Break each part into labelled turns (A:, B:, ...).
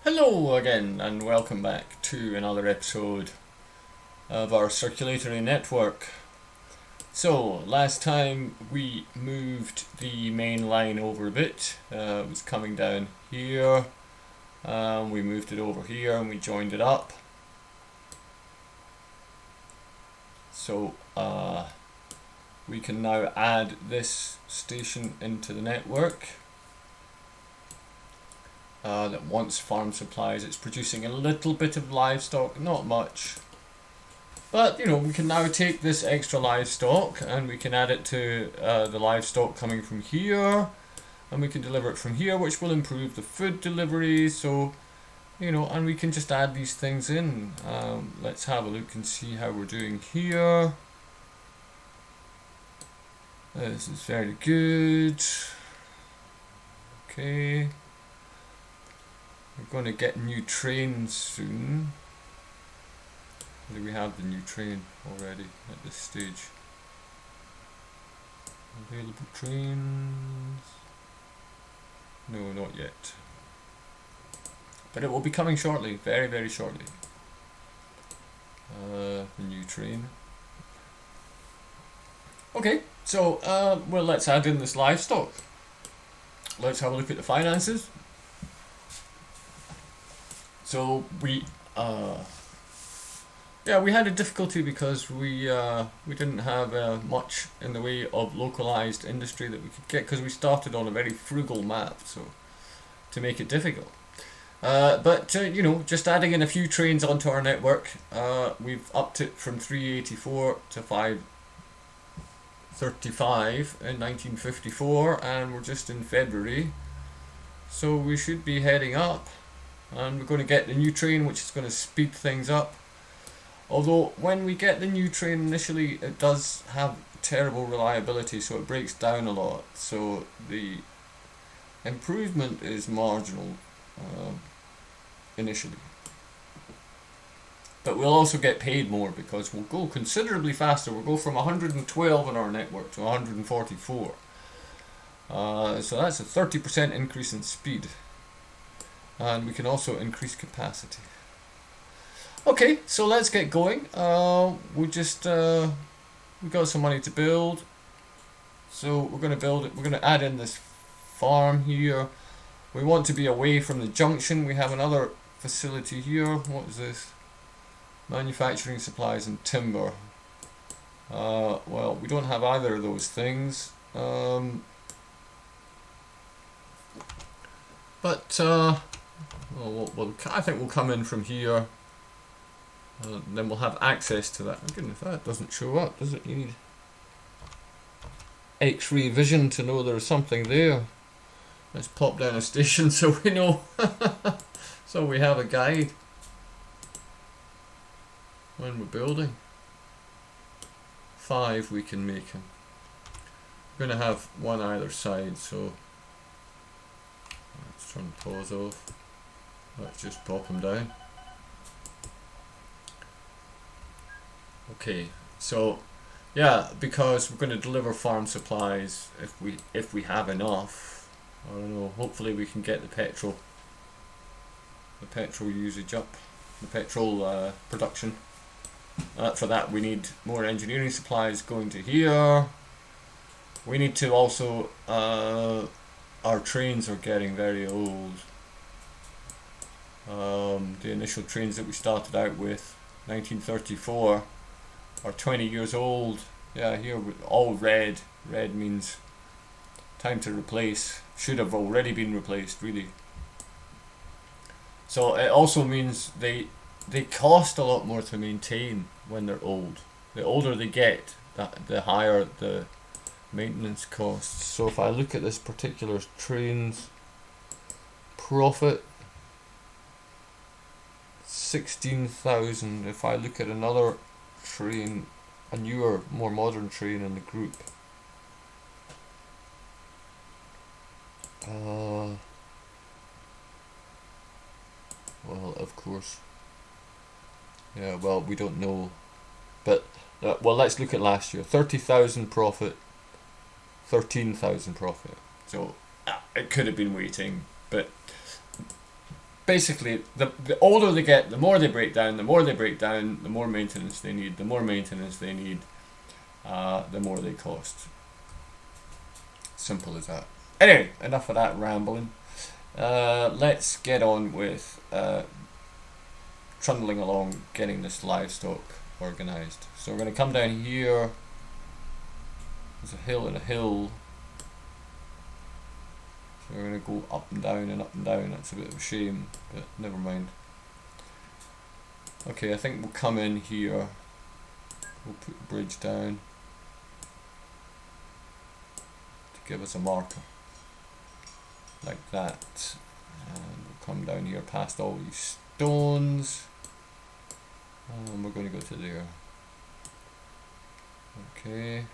A: Hello again, and welcome back to another episode of our circulatory network. So, last time we moved the main line over a bit. It was coming down here. We moved it over here and we joined it up. So, we can now add this station into the network. That wants farm supplies. It's producing a little bit of livestock, not much. But, we can now take this extra livestock and we can add it to the livestock coming from here. And we can deliver it from here, which will improve the food delivery. So, and we can just add these things in. Let's have a look and see how we're doing here. This is very good. Okay. We're going to get new trains soon. Do we have the new train already at this stage? Available trains? No, not yet. But it will be coming shortly, very, very shortly. The new train. Okay, so well, let's add in this livestock. Let's have a look at the finances. So we had a difficulty because we didn't have much in the way of localized industry that we could get, because we started on a very frugal map, so to make it difficult. But just adding in a few trains onto our network, we've upped it from 384 to 535 in 1954, and we're just in February, so we should be heading up. And we're going to get the new train, which is going to speed things up. Although when we get the new train initially, it does have terrible reliability, so it breaks down a lot. So the improvement is marginal initially. But we'll also get paid more because we'll go considerably faster. We'll go from 112 in our network to 144. So that's a 30% increase in speed. And we can also increase capacity. Okay, so let's get going. We got some money to build, so we're going to build it. We're going to add in this farm here. We want to be away from the junction. We have another facility here. What is this? Manufacturing supplies and timber. Well, we don't have either of those things. Well, I think we'll come in from here, then we'll have access to that. Oh goodness, that doesn't show up, does it? You need X-ray vision to know there's something there. Let's pop down a station so we know. So we have a guide when we're building. 5 we can make them. We're going to have one either side, so let's turn the pause off. Let's just pop them down. Okay, so yeah, because we're going to deliver farm supplies if we have enough. I don't know. Hopefully we can get the petrol usage up, the petrol production. For that we need more engineering supplies going to here. We need to also our trains are getting very old. The initial trains that we started out with, 1934, are 20 years old. Yeah, here we're all red. Red means time to replace. Should have already been replaced, really. So it also means they cost a lot more to maintain when they're old. The older they get, the higher the maintenance costs. So if I look at this particular train's profit, 16,000. If I look at another train, a newer, more modern train in the group, well, of course, yeah, well, we don't know, but well, let's look at last year. 30,000 profit, 13,000 profit. So it could have been waiting, but basically, the older they get, the more they break down. The more they break down, the more maintenance they need. The more maintenance they need, the more they cost. Simple as that. Anyway, enough of that rambling. Let's get on with trundling along, getting this livestock organised. So we're going to come down here. There's a hill and a hill. So we're going to go up and down and up and down. That's a bit of a shame, but never mind. Okay, I think we'll come in here. We'll put the bridge down to give us a marker. Like that. And we'll come down here past all these stones. And we're going to go to there. Okay.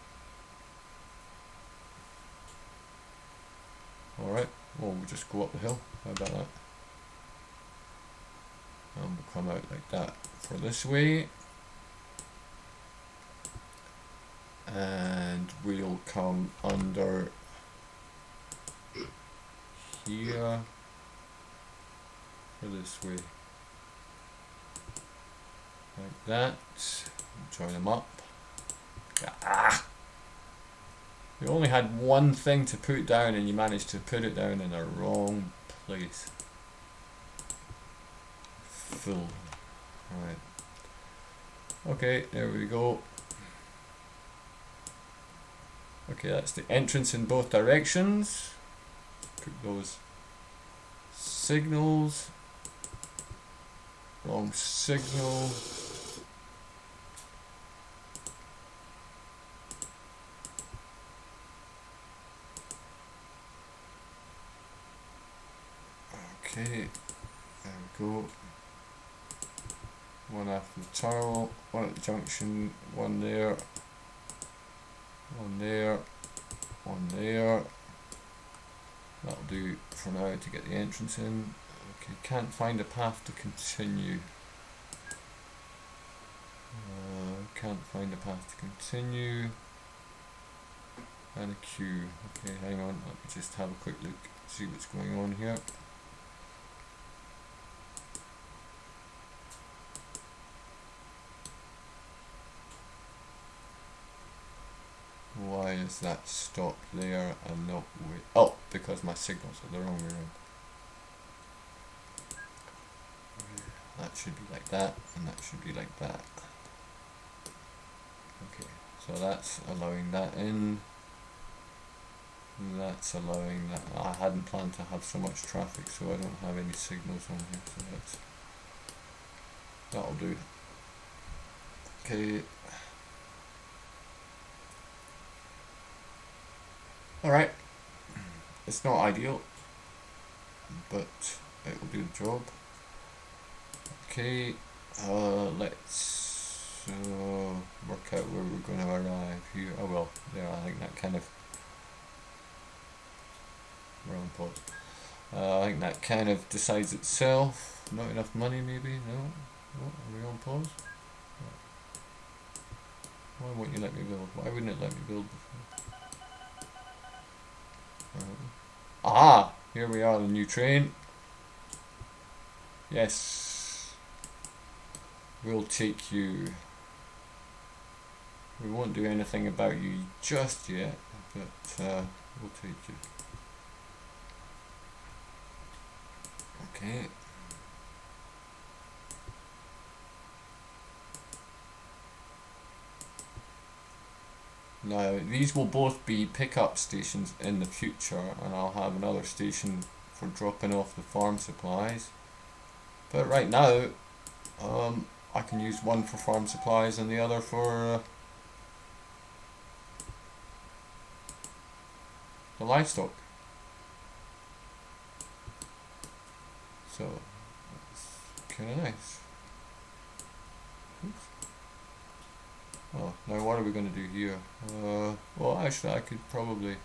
A: Alright, well we'll just go up the hill. How about that? And we'll come out like that for this way. And we'll come under here for this way. Like that. Join them up. Ah! You only had one thing to put down and you managed to put it down in the wrong place. Full. Alright. Okay, there we go. Okay, that's the entrance in both directions. Put those signals. Wrong signal. Okay, there we go. One after the tunnel, one at the junction, one there, one there, one there. That'll do for now to get the entrance in. Okay, can't find a path to continue. Can't find a path to continue. And a queue. Okay, hang on, let me just have a quick look, see what's going on here. Why is that stopped there and not with... Oh, because my signals are the wrong way around. That should be like that, and that should be like that. Okay, so that's allowing that in. That's allowing that. I hadn't planned to have so much traffic, so I don't have any signals on here, so that'll do. Okay. Alright, it's not ideal, but it will do the job. Okay, let's work out where we're going to arrive here. Oh well, there, I think that kind of... We're on pause. I think that kind of decides itself. Not enough money maybe? No? Are we on pause? Why won't you let me build? Why wouldn't it let me build before? Aha! Here we are, the new train. Yes. We'll take you. We won't do anything about you just yet, but we'll take you. Okay. Now, these will both be pickup stations in the future, and I'll have another station for dropping off the farm supplies. But right now, I can use one for farm supplies and the other for the livestock. So, that's kind of nice. Oops. Oh, now what are we going to do here? Well, actually, I could probably...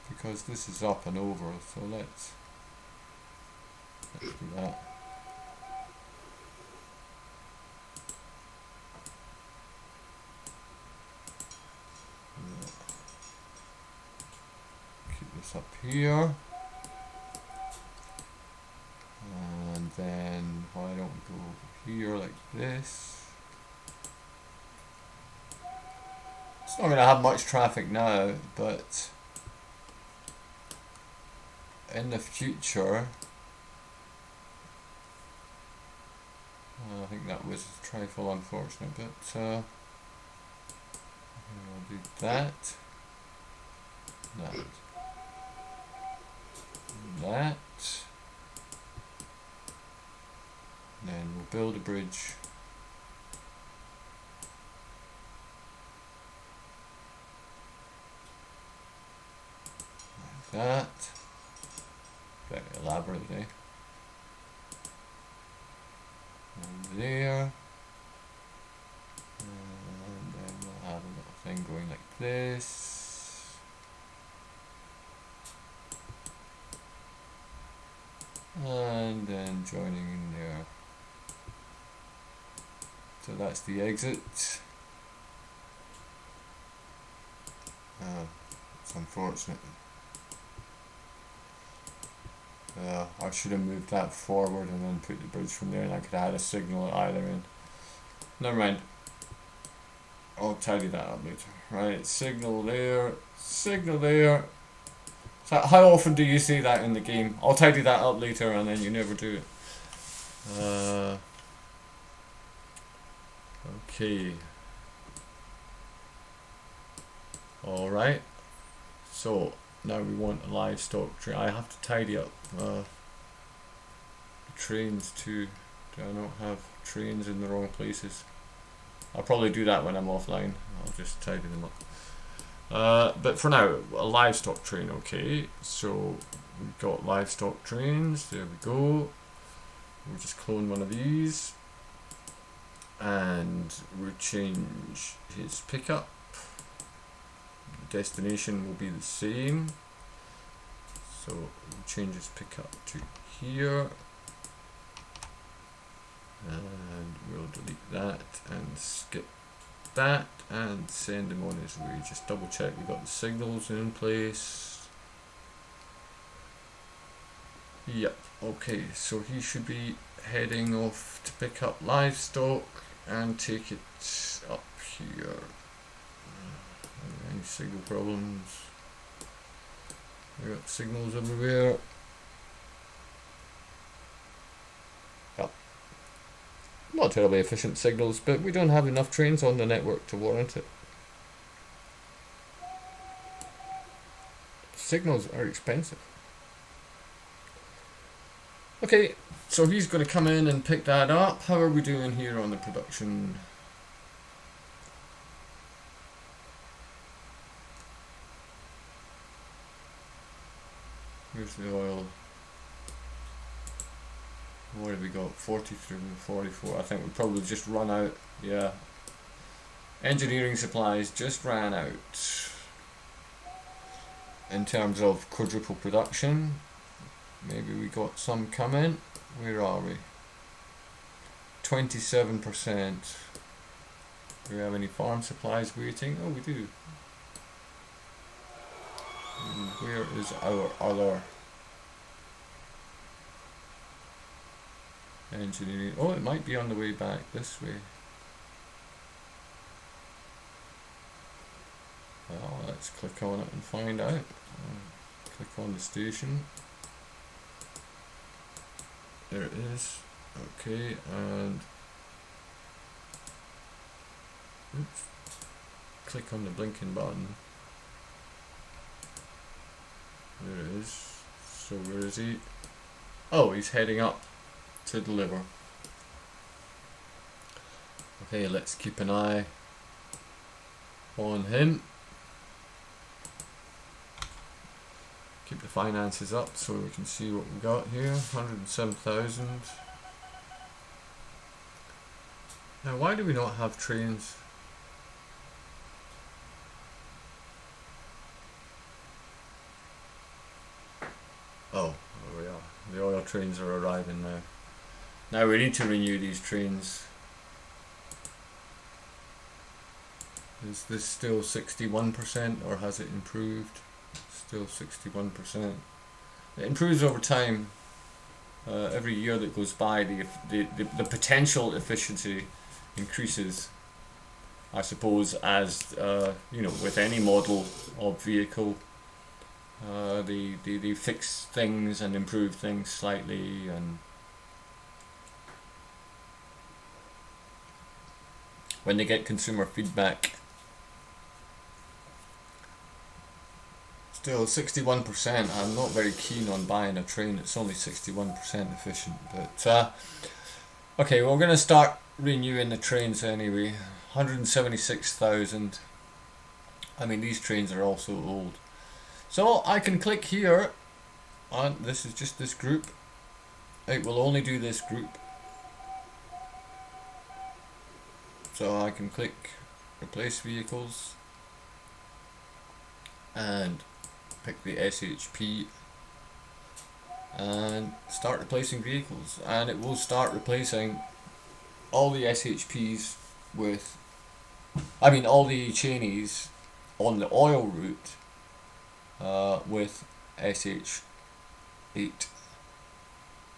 A: because this is up and over, so let's do that. that's up here. And then why don't we go over here like this? It's not going to have much traffic now, but in the future, I think that was a trifle unfortunate, but I'll do that, that. Then we'll build a bridge. Like that. Very elaborately. And there. And then we'll have a little thing going like this. And then joining in there. So that's the exit. It's unfortunate. I should have moved that forward and then put the bridge from there, and I could have had a signal at either end. Never mind. I'll tidy that up later. Right, signal there, signal there. So how often do you see that in the game? I'll tidy that up later, and then you never do it. Okay. Alright. So now we want a livestock train. I have to tidy up the trains too. Do I not have trains in the wrong places? I'll probably do that when I'm offline. I'll just tidy them up. But for now, a livestock train, okay. So we've got livestock trains. There we go. We'll just clone one of these. And we'll change his pickup. The destination will be the same. So we'll change his pickup to here. And we'll delete that and skip that and send him on his way. Just double check we've got the signals in place. Yep, okay, so he should be heading off to pick up livestock and take it up here. Any signal problems? We got signals everywhere. Yep. Not terribly efficient signals, but we don't have enough trains on the network to warrant it. Signals are expensive. Okay, so he's going to come in and pick that up. How are we doing here on the production? Here's the oil. What have we got? 43 and 44. I think we probably just run out. Yeah. Engineering supplies just ran out. In terms of quadruple production. Maybe we got some coming. Where are we? 27%. Do we have any farm supplies waiting? Oh, we do. And where is our other engineering? Oh, it might be on the way back this way. Well, let's click on it and find out. Click on the station. There it is. Okay, and oops, click on the blinking button. There it is. So where is he? Oh, he's heading up to deliver. Okay, let's keep an eye on him. Keep the finances up so we can see what we got here. 107,000. Now, why do we not have trains? Oh, there we are. The oil trains are arriving now. Now we need to renew these trains. Is this still 61% or has it improved? Still 61%. It improves over time. Every year that goes by, the potential efficiency increases, I suppose, as you know, with any model of vehicle, they fix things and improve things slightly, and when they get consumer feedback. Still 61%. I'm not very keen on buying a train. It's only 61% efficient. But okay, we're going to start renewing the trains anyway. 176,000. I mean, these trains are also old. So I can click here, and this is just this group. It will only do this group. So I can click replace vehicles and pick the SHP and start replacing vehicles, and it will start replacing all the SHPs with, I mean all the Cheneys on the oil route with SH8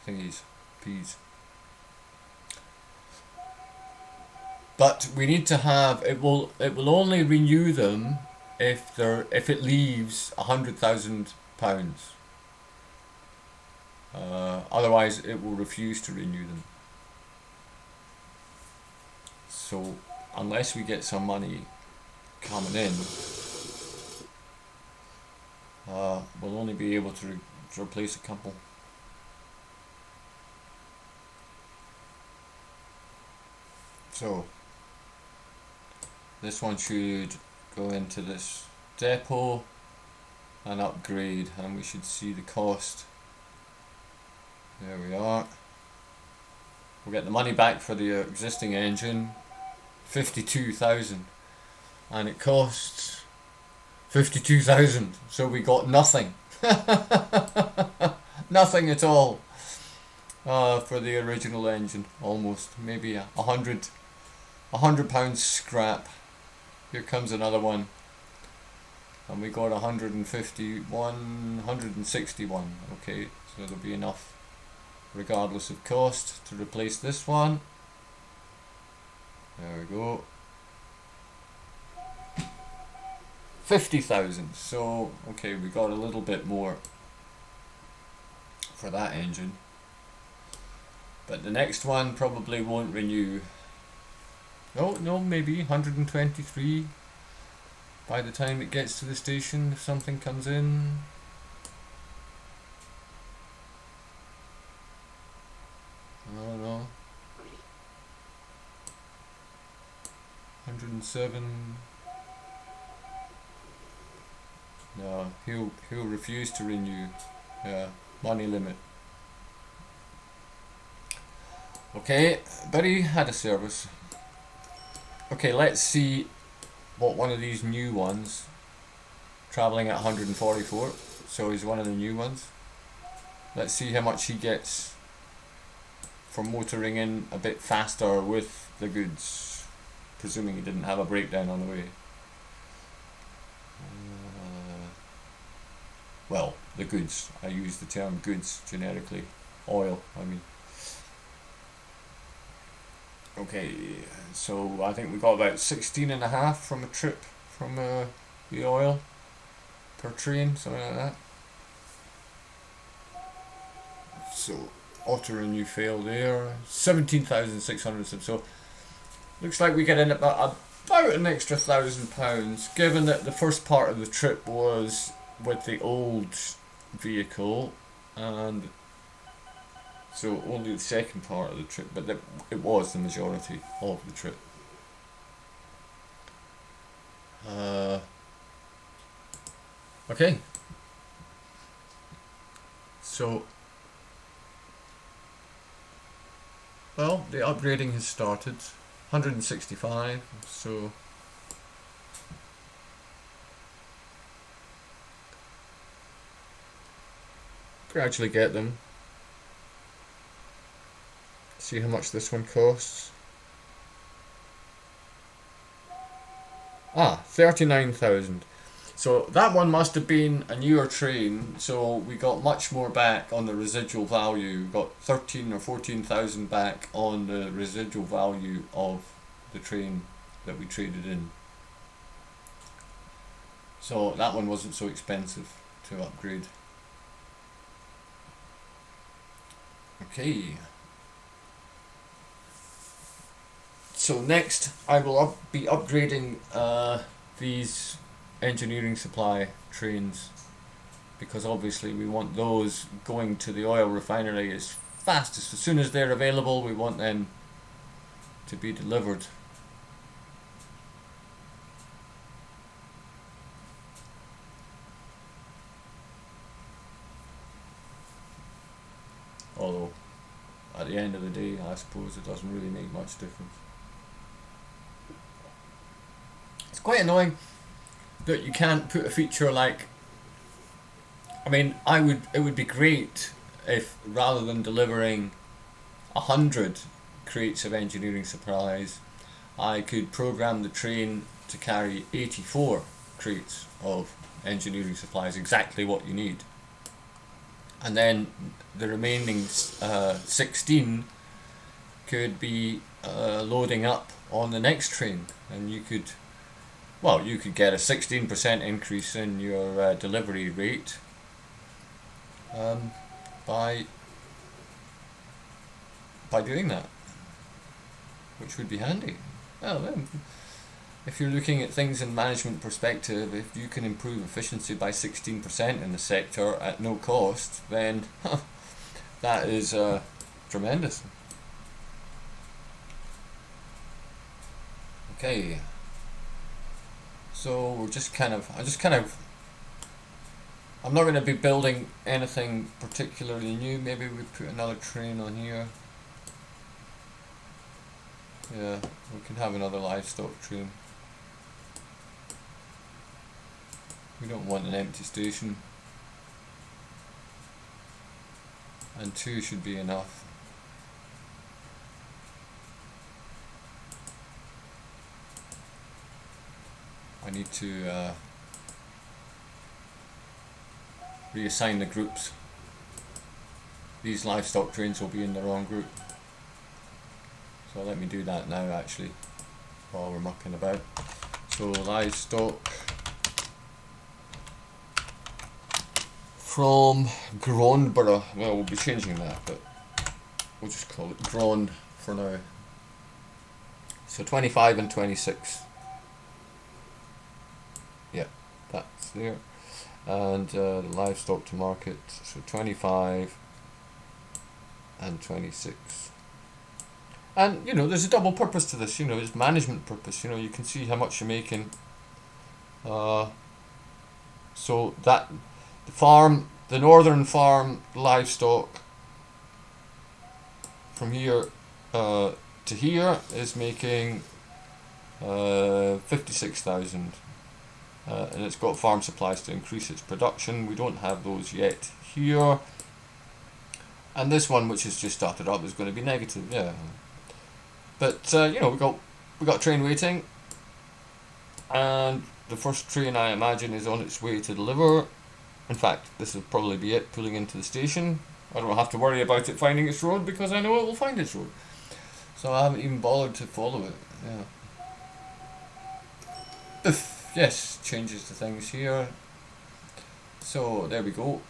A: thingies, Ps. But we need to have, it will only renew them if it leaves £100,000. Otherwise it will refuse to renew them. So unless we get some money coming in, we'll only be able to replace a couple. So this one should go into this depot and upgrade, and we should see the cost. There we are. We'll get the money back for the existing engine, 52,000, and it costs 52,000, so we got nothing. Nothing at all for the original engine. Almost, maybe £100 scrap. Here comes another one, and we got 161. Okay, so there'll be enough regardless of cost to replace this one. There we go. 50,000. So okay, we got a little bit more for that engine, but the next one probably won't renew. Oh no, maybe 123 by the time it gets to the station, if something comes in. I don't know. 107. No, he'll refuse to renew. Yeah, money limit. Okay, but he had a service. Okay, let's see what one of these new ones, travelling at 144, so he's one of the new ones. Let's see how much he gets for motoring in a bit faster with the goods, presuming he didn't have a breakdown on the way. Well, the goods. I use the term goods generically. Oil, I mean. Okay, so I think we got about 16.5 from a trip from the oil per train, something like that. So auto renew failed there. 17,600 subs. So looks like we get in about an extra £1,000, given that the first part of the trip was with the old vehicle, and so only the second part of the trip, but it was the majority of the trip. Okay, so well, the upgrading has started. 165, so gradually get them. See how much this one costs. 39,000. So that one must have been a newer train, so we got much more back on the residual value. We got 13 or 14,000 back on the residual value of the train that we traded in. So that one wasn't so expensive to upgrade. Okay. So next I will be upgrading these engineering supply trains, because obviously we want those going to the oil refinery as fast as soon as they're available. We want them to be delivered. Although at the end of the day, I suppose it doesn't really make much difference. It's quite annoying that you can't put a feature like, I mean, it would be great if rather than delivering 100 crates of engineering supplies, I could program the train to carry 84 crates of engineering supplies, exactly what you need. And then the remaining 16 could be loading up on the next train, and you could get a 16% increase in your delivery rate by doing that, which would be handy. Well, then, if you're looking at things in management perspective, if you can improve efficiency by 16% in the sector at no cost, then that is tremendous. Okay. So I'm not going to be building anything particularly new. Maybe we put another train on here. Yeah, we can have another livestock train. We don't want an empty station. And 2 should be enough. I need to reassign the groups. These livestock trains will be in the wrong group. So let me do that now actually, while we're mucking about. So livestock from Gronborough. Well, we'll be changing that, but we'll just call it Gron for now. So 25 and 26. Yeah, that's there. And the livestock to market, so 25 and 26. And there's a double purpose to this. There's management purpose. You can see how much you're making. So that the northern farm livestock from here to here is making 56,000. And it's got farm supplies to increase its production. We don't have those yet here. And this one, which has just started up, is going to be negative. Yeah. But we got train waiting, and the first train I imagine is on its way to deliver. In fact, this will probably be it pulling into the station. I don't have to worry about it finding its road because I know it will find its road. So I haven't even bothered to follow it. Yeah. Yes, changes the things here. So there we go.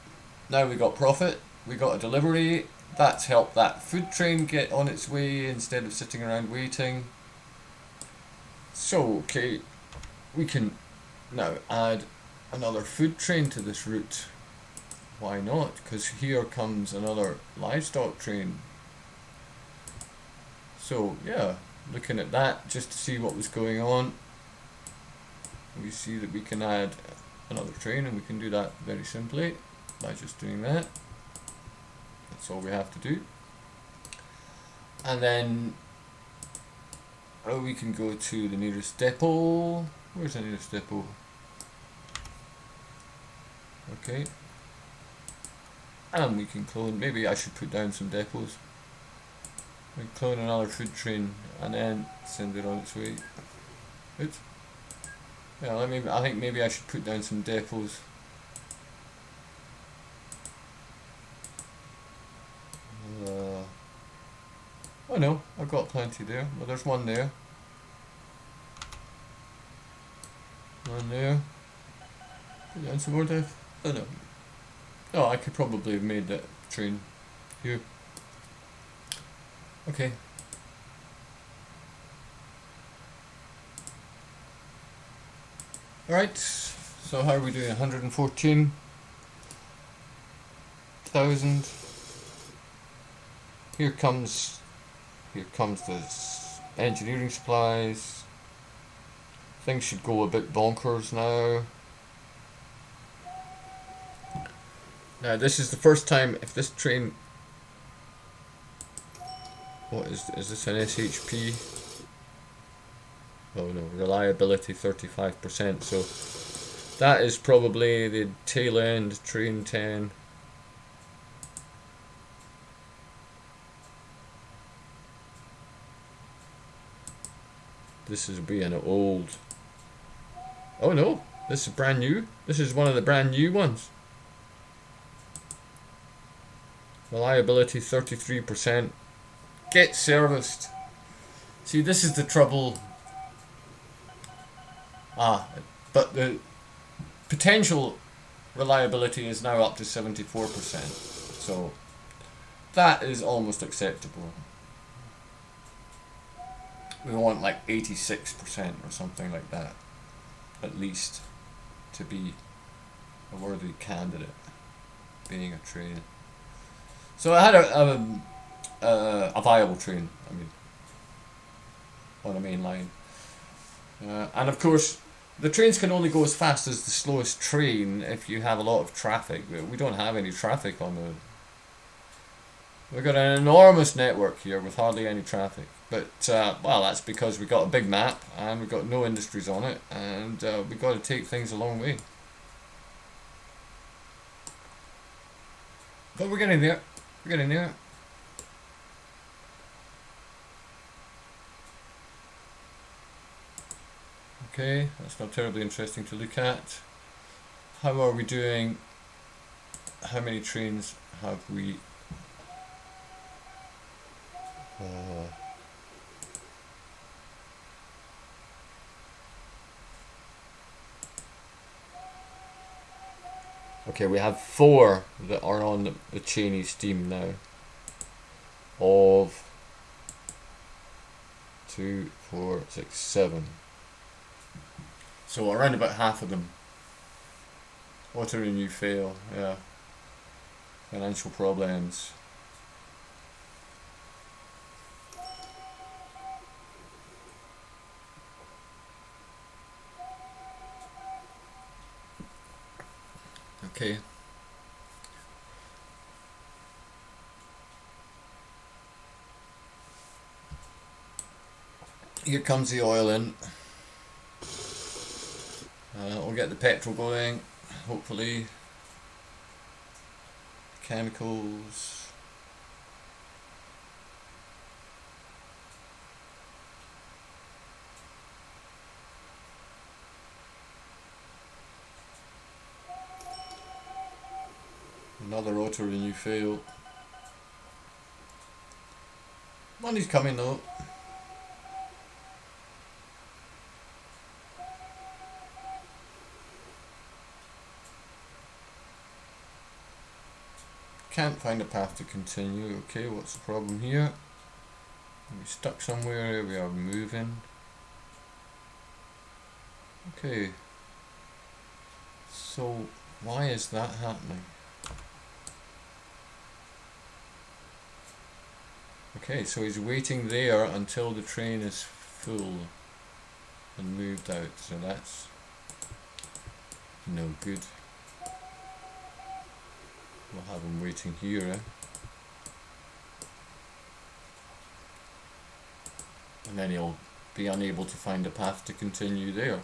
A: Now we got profit. We got a delivery. That's helped that food train get on its way instead of sitting around waiting. So, okay, we can now add another food train to this route. Why not? Because here comes another livestock train. So, yeah, looking at that just to see what was going on. We see that we can add another train, and we can do that very simply by just doing that. That's all we have to do. And then we can go to the nearest depot. Where's the nearest depot? Okay. And we can clone, maybe I should put down some depots. We clone another food train and then send it on its way. Oops. Yeah, I think maybe I should put down some depots. Oh no, I've got plenty there. Well, there's one there. One there. Put down some more depot. Oh no. Oh, I could probably have made that train here. Okay. Alright, so how are we doing? 114,000. Here comes the engineering supplies. Things should go a bit bonkers now. Now this is the first time if this train, what is this an SHP? Oh no, reliability 35%, so that is probably the tail end, train 10. This is being old. Oh no, this is brand new. This is one of the brand new ones. Reliability 33%. Get serviced. See, this is the trouble. But the potential reliability is now up to 74%. So that is almost acceptable. We want like 86% or something like that, at least, to be a worthy candidate, being a train. So I had a viable train, I mean, on a main line. And of course, the trains can only go as fast as the slowest train if you have a lot of traffic. We don't have any traffic on the... We've got an enormous network here with hardly any traffic. But, well, that's because we got a big map and we've got no industries on it, and we've got to take things a long way. But we're getting there. We're getting there. Okay, that's not terribly interesting to look at. How are we doing? How many trains have we? Okay, we have 4 that are on the Cheney steam now. Of 2, 4, 6, 7. So around about half of them. Auto renew fail, yeah. Financial problems. Okay. Here comes the oil in. We'll get the petrol going, hopefully. Chemicals. Another auto renew fail. Money's coming though. Can't find a path to continue. Okay, what's the problem here? Are we stuck somewhere? We are moving. Okay. So, why is that happening? Okay, so he's waiting there until the train is full and moved out. So that's no good. We'll have him waiting here, eh? And then he'll be unable to find a path to continue there.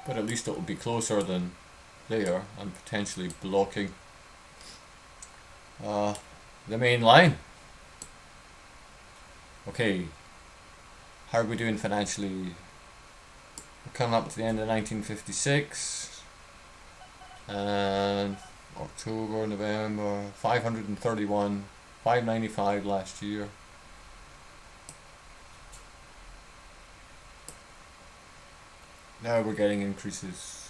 A: But at least it will be closer than there and potentially blocking the main line. Okay, how are we doing financially? We're coming up to the end of 1956. And October, November, 531, 595 last year. Now we're getting increases.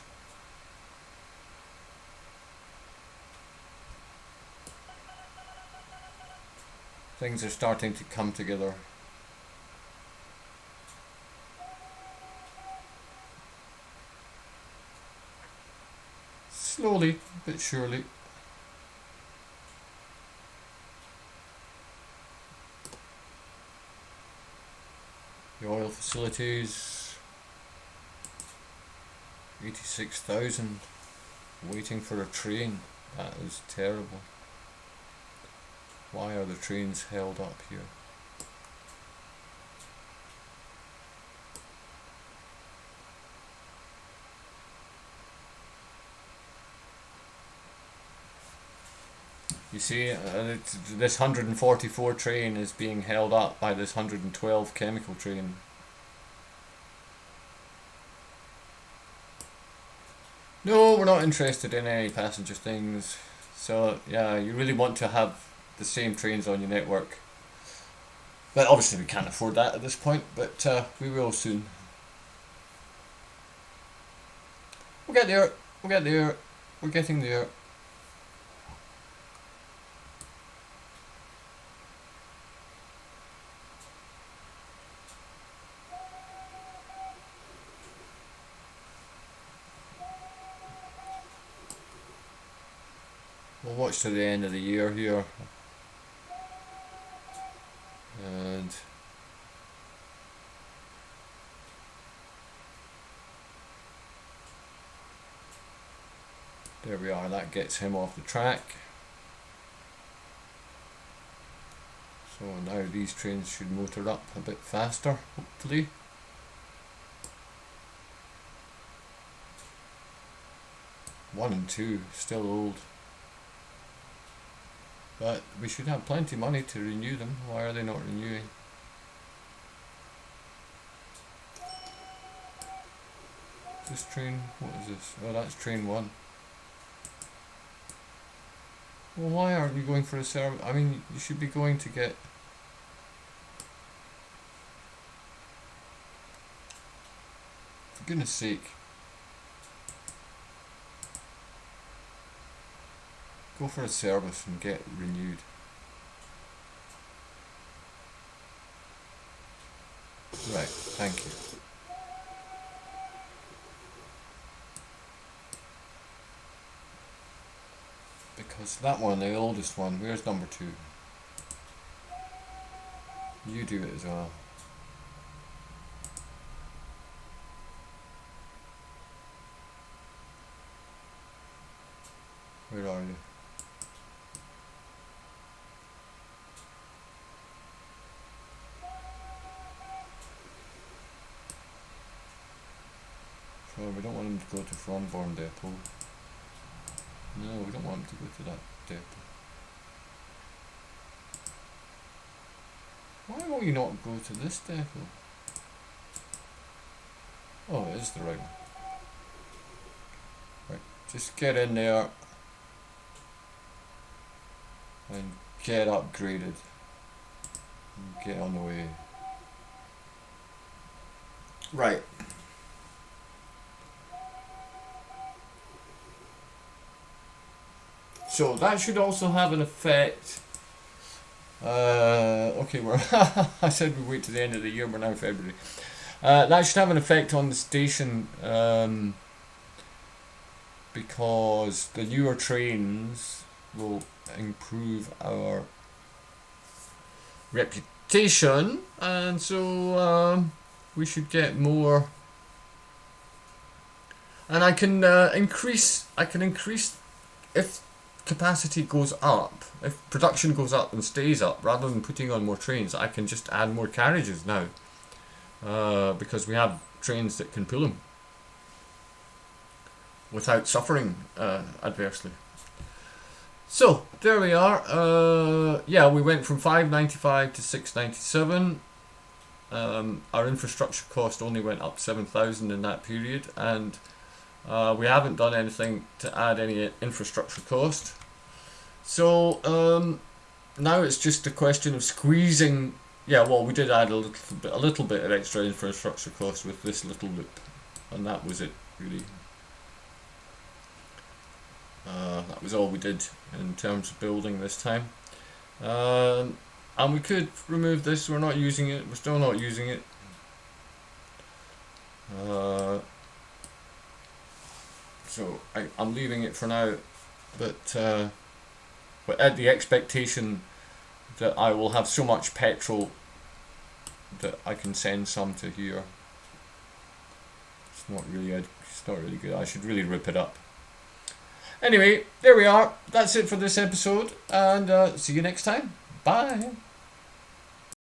A: Things are starting to come together. Slowly but surely. The oil facilities, 86,000, waiting for a train. That is terrible. Why are the trains held up here? You see, this 144 train is being held up by this 112 chemical train. No, we're not interested in any passenger things. So yeah, you really want to have the same trains on your network. But obviously we can't afford that at this point, but we will soon. We'll get there, we'll get there, we're getting there. We'll watch to the end of the year here. And there we are, that gets him off the track. So now these trains should motor up a bit faster, hopefully. One and two, still old. But we should have plenty of money to renew them. Why are they not renewing? This train, what is this? Oh, that's train 1. Well, why aren't you going for a service? I mean, you should be going to get... For goodness sake. Go for a service and get renewed. Right, thank you. Because that one, the oldest one, where's number 2? You do it as well. Where are you? So we don't want him to go to Fronborn Depot. No, we don't want him to go to that depot. Why will you not go to this depot? Oh, it is the right one. Right, just get in there and get upgraded and get on the way. Right. So that should also have an effect. Okay, we're I said we wait to the end of the year, we're now February. That should have an effect on the station because the newer trains will improve our reputation, and so we should get more. And I can increase if capacity goes up, if production goes up and stays up, rather than putting on more trains, I can just add more carriages now, because we have trains that can pull them without suffering adversely. So there we are. Yeah, we went from 595 to 697. our infrastructure cost only went up 7,000 in that period, and we haven't done anything to add any infrastructure cost. So now it's just a question of squeezing. Yeah, well, we did add a little bit of extra infrastructure cost with this little loop, and that was it really. That was all we did in terms of building this time. And we could remove this. We're not using it. We're still not using it. So I'm leaving it for now, but at the expectation that I will have so much petrol that I can send some to here. It's not really good. I should really rip it up. Anyway, there we are. That's it for this episode, and see you next time. Bye.